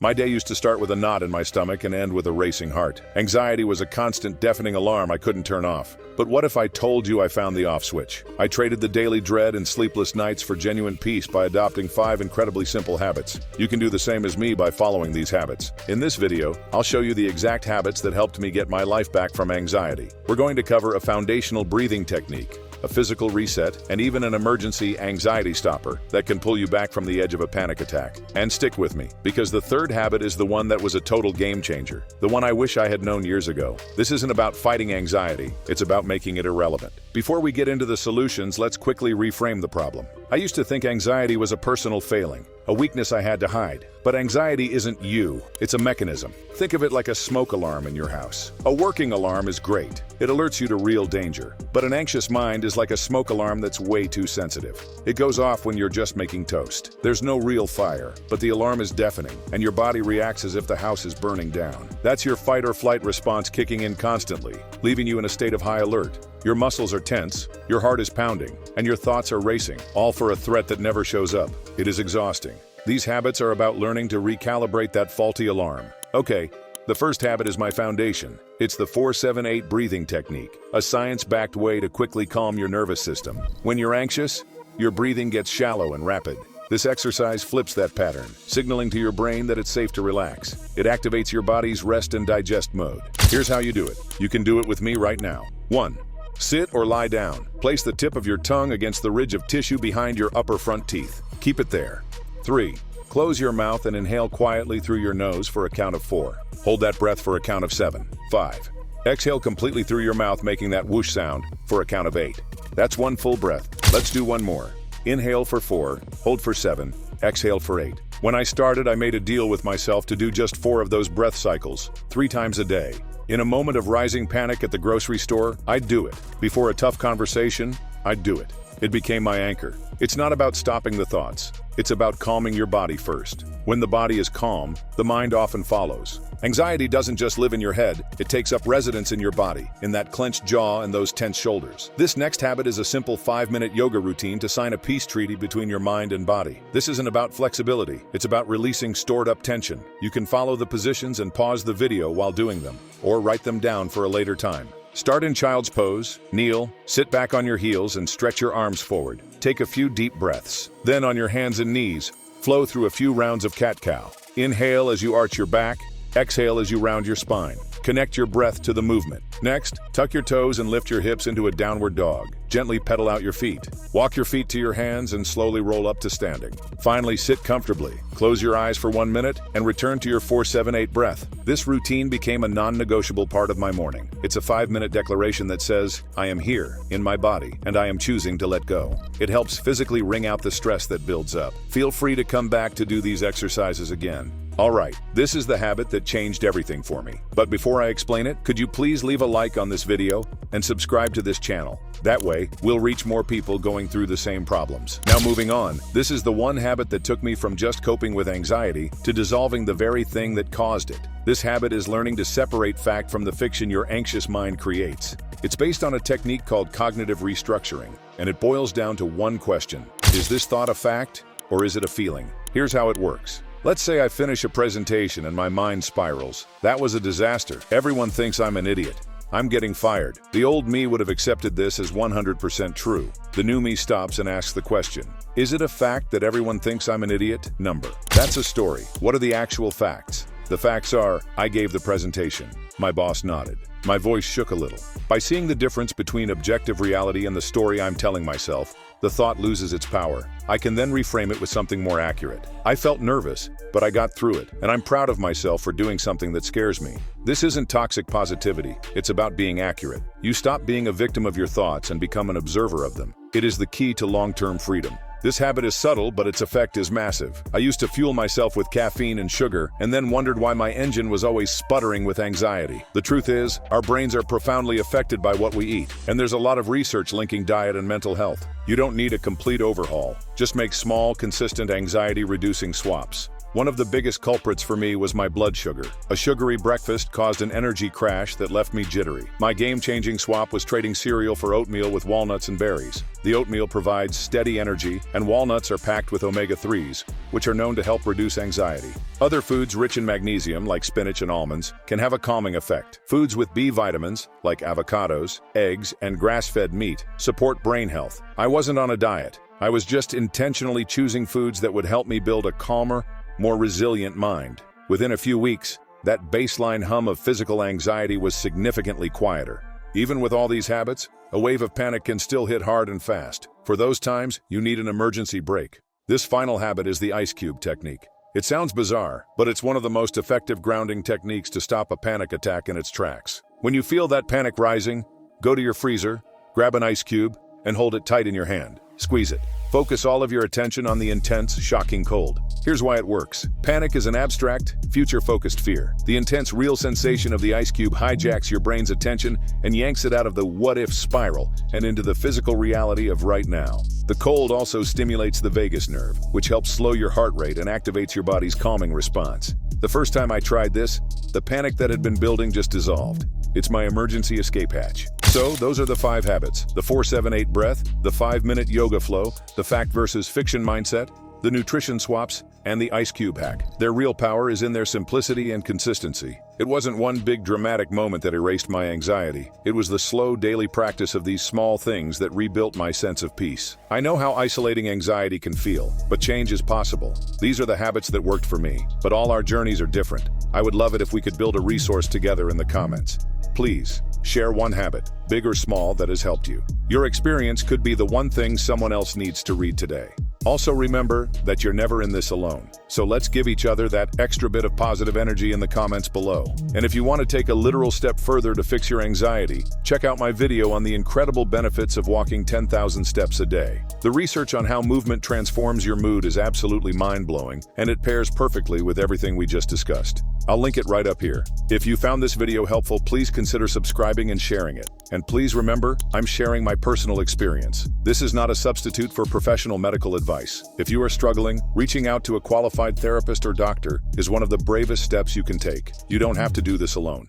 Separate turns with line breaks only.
My day used to start with a knot in my stomach and end with a racing heart. Anxiety was a constant deafening alarm I couldn't turn off. But what if I told you I found the off switch? I traded the daily dread and sleepless nights for genuine peace by adopting 5 incredibly simple habits. You can do the same as me by following these habits. In this video, I'll show you the exact habits that helped me get my life back from anxiety. We're going to cover a foundational breathing technique, a physical reset, and even an emergency anxiety stopper that can pull you back from the edge of a panic attack. And stick with me, because the third habit is the one that was a total game changer, the one I wish I had known years ago. This isn't about fighting anxiety, it's about making it irrelevant. Before we get into the solutions, let's quickly reframe the problem. I used to think anxiety was a personal failing, a weakness I had to hide. But anxiety isn't you, it's a mechanism. Think of it like a smoke alarm in your house. A working alarm is great. It alerts you to real danger. But an anxious mind is like a smoke alarm that's way too sensitive. It goes off when you're just making toast. There's no real fire, but the alarm is deafening, and your body reacts as if the house is burning down. That's your fight or flight response kicking in constantly, leaving you in a state of high alert. Your muscles are tense, your heart is pounding, and your thoughts are racing, all for a threat that never shows up. It is exhausting. These habits are about learning to recalibrate that faulty alarm. Okay, the first habit is my foundation. It's the 4-7-8 breathing technique, a science-backed way to quickly calm your nervous system. When you're anxious, your breathing gets shallow and rapid. This exercise flips that pattern, signaling to your brain that it's safe to relax. It activates your body's rest and digest mode. Here's how you do it. You can do it with me right now. 1. Sit or lie down. Place the tip of your tongue against the ridge of tissue behind your upper front teeth. Keep it there. 3. Close your mouth and inhale quietly through your nose for a count of 4. Hold that breath for a count of 7. 5. Exhale completely through your mouth, making that whoosh sound for a count of 8. That's one full breath. Let's do one more. Inhale for 4, hold for 7, exhale for 8. When I started, I made a deal with myself to do just 4 of those breath cycles, 3 times a day. In a moment of rising panic at the grocery store, I'd do it. Before a tough conversation, I'd do it. It became my anchor. It's not about stopping the thoughts. It's about calming your body first. When the body is calm, the mind often follows. Anxiety doesn't just live in your head, it takes up residence in your body, in that clenched jaw and those tense shoulders. This next habit is a simple 5-minute yoga routine to sign a peace treaty between your mind and body. This isn't about flexibility, it's about releasing stored-up tension. You can follow the positions and pause the video while doing them, or write them down for a later time. Start in child's pose, kneel, sit back on your heels and stretch your arms forward. Take a few deep breaths. Then on your hands and knees, flow through a few rounds of cat-cow. Inhale as you arch your back, exhale as you round your spine. Connect your breath to the movement. Next, tuck your toes and lift your hips into a downward dog. Gently pedal out your feet. Walk your feet to your hands and slowly roll up to standing. Finally, sit comfortably. Close your eyes for 1 minute and return to your 4-7-8 breath. This routine became a non-negotiable part of my morning. It's a 5-minute declaration that says, I am here, in my body, and I am choosing to let go. It helps physically wring out the stress that builds up. Feel free to come back to do these exercises again. Alright, this is the habit that changed everything for me. But before I explain it, could you please leave a like on this video and subscribe to this channel? That way, we'll reach more people going through the same problems. Now moving on, this is the one habit that took me from just coping with anxiety to dissolving the very thing that caused it. This habit is learning to separate fact from the fiction your anxious mind creates. It's based on a technique called cognitive restructuring, and it boils down to one question. Is this thought a fact, or is it a feeling? Here's how it works. Let's say I finish a presentation and my mind spirals. That was a disaster. Everyone thinks I'm an idiot. I'm getting fired. The old me would have accepted this as 100% true. The new me stops and asks the question, is it a fact that everyone thinks I'm an idiot? Number. That's a story. What are the actual facts? The facts are, I gave the presentation. My boss nodded. My voice shook a little. By seeing the difference between objective reality and the story I'm telling myself, the thought loses its power. I can then reframe it with something more accurate. I felt nervous, but I got through it, and I'm proud of myself for doing something that scares me. This isn't toxic positivity, it's about being accurate. You stop being a victim of your thoughts and become an observer of them. It is the key to long-term freedom. This habit is subtle, but its effect is massive. I used to fuel myself with caffeine and sugar, and then wondered why my engine was always sputtering with anxiety. The truth is, our brains are profoundly affected by what we eat, and there's a lot of research linking diet and mental health. You don't need a complete overhaul. Just make small, consistent anxiety-reducing swaps. One of the biggest culprits for me was my blood sugar. A sugary breakfast caused an energy crash that left me jittery. My game-changing swap was trading cereal for oatmeal with walnuts and berries. The oatmeal provides steady energy, and walnuts are packed with omega-3s, which are known to help reduce anxiety. Other foods rich in magnesium, like spinach and almonds, can have a calming effect. Foods with B vitamins, like avocados, eggs, and grass-fed meat, support brain health. I wasn't on a diet. I was just intentionally choosing foods that would help me build a calmer, more resilient mind. Within a few weeks, that baseline hum of physical anxiety was significantly quieter. Even with all these habits, a wave of panic can still hit hard and fast. For those times, you need an emergency brake. This final habit is the ice cube technique. It sounds bizarre, but it's one of the most effective grounding techniques to stop a panic attack in its tracks. When you feel that panic rising, go to your freezer, grab an ice cube, and hold it tight in your hand. Squeeze it. Focus all of your attention on the intense, shocking cold. Here's why it works. Panic is an abstract, future-focused fear. The intense, real sensation of the ice cube hijacks your brain's attention and yanks it out of the what-if spiral and into the physical reality of right now. The cold also stimulates the vagus nerve, which helps slow your heart rate and activates your body's calming response. The first time I tried this, the panic that had been building just dissolved. It's my emergency escape hatch. So, those are the 5 habits: the 4-7-8 breath, the 5-minute yoga flow, the fact versus fiction mindset, the nutrition swaps, and the ice cube hack. Their real power is in their simplicity and consistency. It wasn't one big dramatic moment that erased my anxiety. It was the slow daily practice of these small things that rebuilt my sense of peace. I know how isolating anxiety can feel, but change is possible. These are the habits that worked for me, but all our journeys are different. I would love it if we could build a resource together in the comments. Please, share one habit, big or small, that has helped you. Your experience could be the one thing someone else needs to read today. Also remember that you're never in this alone. So let's give each other that extra bit of positive energy in the comments below. And if you want to take a literal step further to fix your anxiety, check out my video on the incredible benefits of walking 10,000 steps a day. The research on how movement transforms your mood is absolutely mind-blowing, and it pairs perfectly with everything we just discussed. I'll link it right up here. If you found this video helpful, please consider subscribing and sharing it. And please remember, I'm sharing my personal experience. This is not a substitute for professional medical advice. If you are struggling, reaching out to a qualified therapist or doctor is one of the bravest steps you can take. You don't have to do this alone.